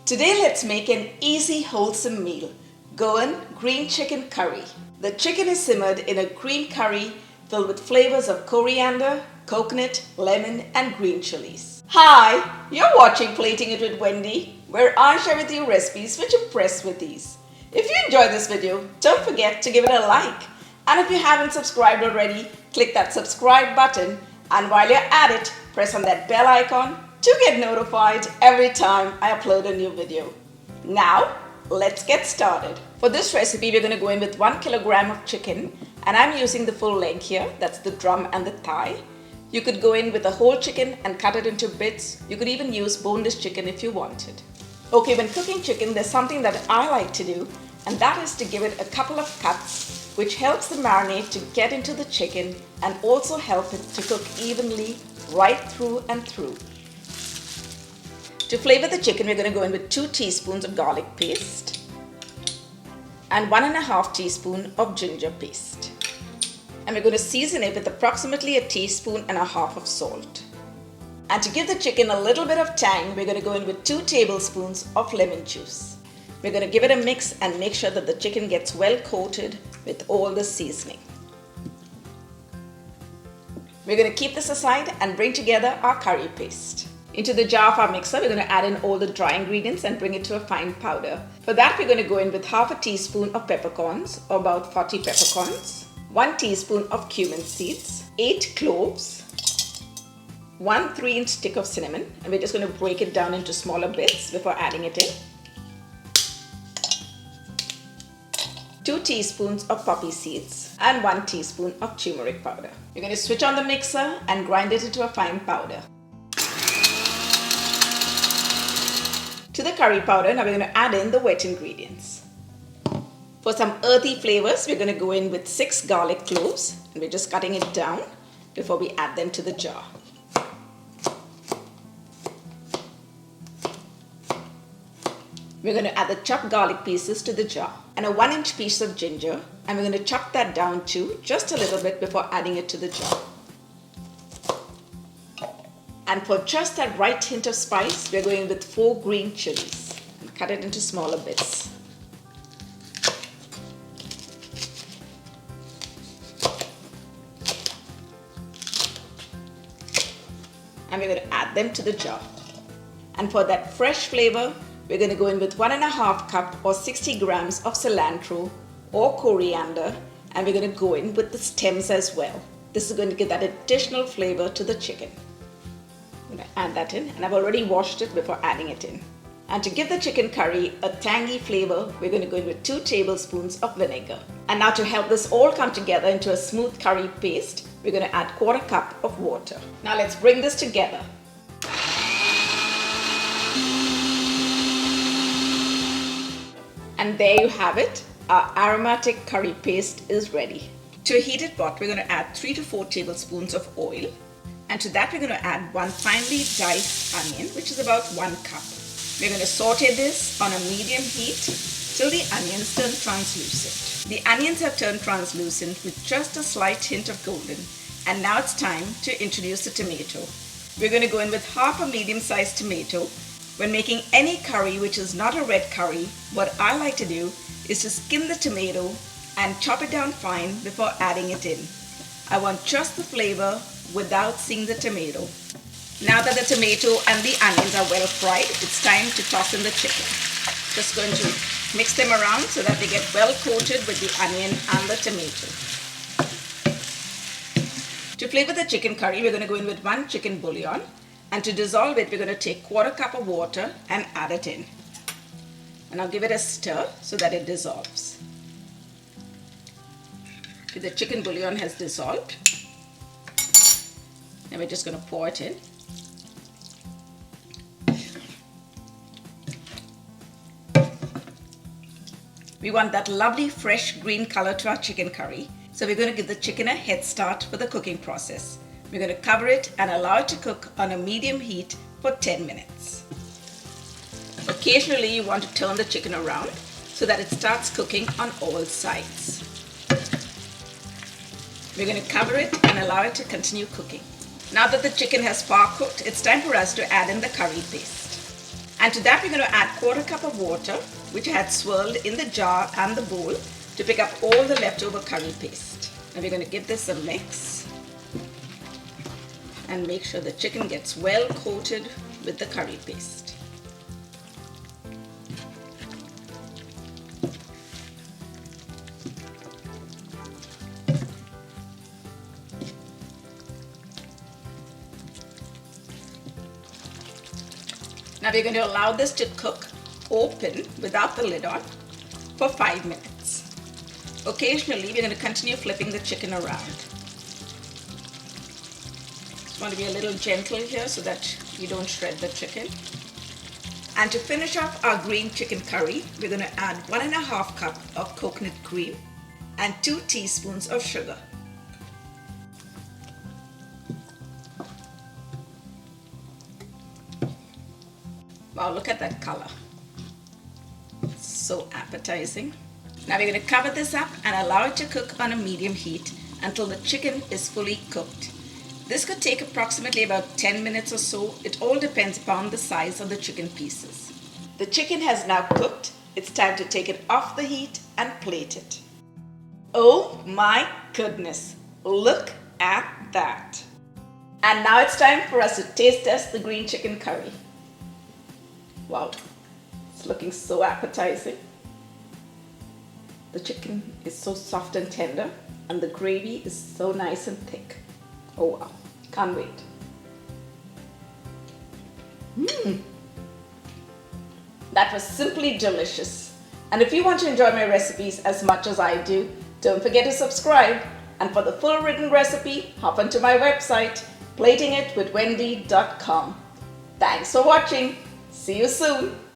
Today let's make an easy wholesome meal, Goan Green Chicken Curry. The chicken is simmered in a green curry filled with flavors of coriander, coconut, lemon and green chilies. Hi, you're watching Plating It with Wendy, where I share with you recipes which impress with ease. If you enjoyed this video, don't forget to give it a like. And if you haven't subscribed already, click that subscribe button, and while you're at it, press on that bell icon to get notified every time I upload a new video. Now, let's get started. For this recipe, we're going to go in with 1 kilogram of chicken, and I'm using the full leg here, that's the drum and the thigh. You could go in with a whole chicken and cut it into bits. You could even use boneless chicken if you wanted. Okay, when cooking chicken, there's something that I like to do, and that is to give it a couple of cuts, which helps the marinade to get into the chicken and also help it to cook evenly right through and through. To flavor the chicken, we're going to go in with 2 teaspoons of garlic paste and 1.5 teaspoons of ginger paste. And we're going to season it with approximately 1.5 teaspoons of salt. And to give the chicken a little bit of tang, we're going to go in with 2 tablespoons of lemon juice. We're going to give it a mix and make sure that the chicken gets well coated with all the seasoning. We're going to keep this aside and bring together our curry paste. Into the jar of our mixer, we're going to add in all the dry ingredients and bring it to a fine powder. For that, we're going to go in with 1/2 teaspoon of peppercorns, or about 40 peppercorns, 1 teaspoon of cumin seeds, 8 cloves, 1 3-inch stick of cinnamon, and we're just going to break it down into smaller bits before adding it in. 2 teaspoons of poppy seeds and 1 teaspoon of turmeric powder. You're going to switch on the mixer and grind it into a fine powder. To the curry powder, now we're going to add in the wet ingredients. For some earthy flavors, we're going to go in with 6 garlic cloves, and we're just cutting it down before we add them to the jar. We're going to add the chopped garlic pieces to the jar and a 1-inch piece of ginger, and we're going to chop that down too, just a little bit before adding it to the jar. And for just that right hint of spice, we're going with 4 green chilies and cut it into smaller bits. And we're going to add them to the jar. And for that fresh flavor, we're going to go in with 1.5 cup or 60 grams of cilantro or coriander, and we're going to go in with the stems as well. This is going to give that additional flavor to the chicken. I'm going to add that in, and I've already washed it before adding it in. And to give the chicken curry a tangy flavor, we're going to go in with 2 tablespoons of vinegar. And now to help this all come together into a smooth curry paste, we're going to add 1/4 cup of water. Now let's bring this together. And there you have it. Our aromatic curry paste is ready. To a heated pot, we're going to add 3 to 4 tablespoons of oil. And to that, we're going to add 1 finely diced onion, which is about 1 cup. We're going to saute this on a medium heat till the onions turn translucent. The onions have turned translucent with just a slight hint of golden. And now it's time to introduce the tomato. We're going to go in with 1/2 a medium-sized tomato. When making any curry which is not a red curry, what I like to do is to skin the tomato and chop it down fine before adding it in. I want just the flavor without seeing the tomato. Now that the tomato and the onions are well fried, it's time to toss in the chicken. Just going to mix them around so that they get well coated with the onion and the tomato. To flavor the chicken curry, we're going to go in with 1 chicken bouillon. And to dissolve it, we're going to take 1/4 cup of water and add it in. And I'll give it a stir so that it dissolves. Okay, the chicken bouillon has dissolved. And we're just going to pour it in. We want that lovely fresh green color to our chicken curry. So we're going to give the chicken a head start for the cooking process. We're going to cover it and allow it to cook on a medium heat for 10 minutes. Occasionally, you want to turn the chicken around so that it starts cooking on all sides. We're going to cover it and allow it to continue cooking. Now that the chicken has far cooked, it's time for us to add in the curry paste. And to that we're going to add 1/4 cup of water, which I had swirled in the jar and the bowl to pick up all the leftover curry paste. Now we're going to give this a mix and make sure the chicken gets well coated with the curry paste. Now we're going to allow this to cook open without the lid on for 5 minutes. Occasionally we're going to continue flipping the chicken around. Just want to be a little gentle here so that you don't shred the chicken. And to finish off our green chicken curry, we're going to add 1½ cup of coconut cream and 2 teaspoons of sugar. Wow, look at that color. So appetizing. Now we're going to cover this up and allow it to cook on a medium heat until the chicken is fully cooked. This could take approximately about 10 minutes or so. It all depends upon the size of the chicken pieces. The chicken has now cooked. It's time to take it off the heat and plate it. Oh my goodness, look at that. And now it's time for us to taste test the green chicken curry. Wow, it's looking so appetizing. The chicken is so soft and tender, and the gravy is so nice and thick. Oh wow, can't wait. That was simply delicious. And if you want to enjoy my recipes as much as I do, don't forget to subscribe. And for the full written recipe, hop onto my website, platingitwithwendy.com. Thanks for watching. See you soon.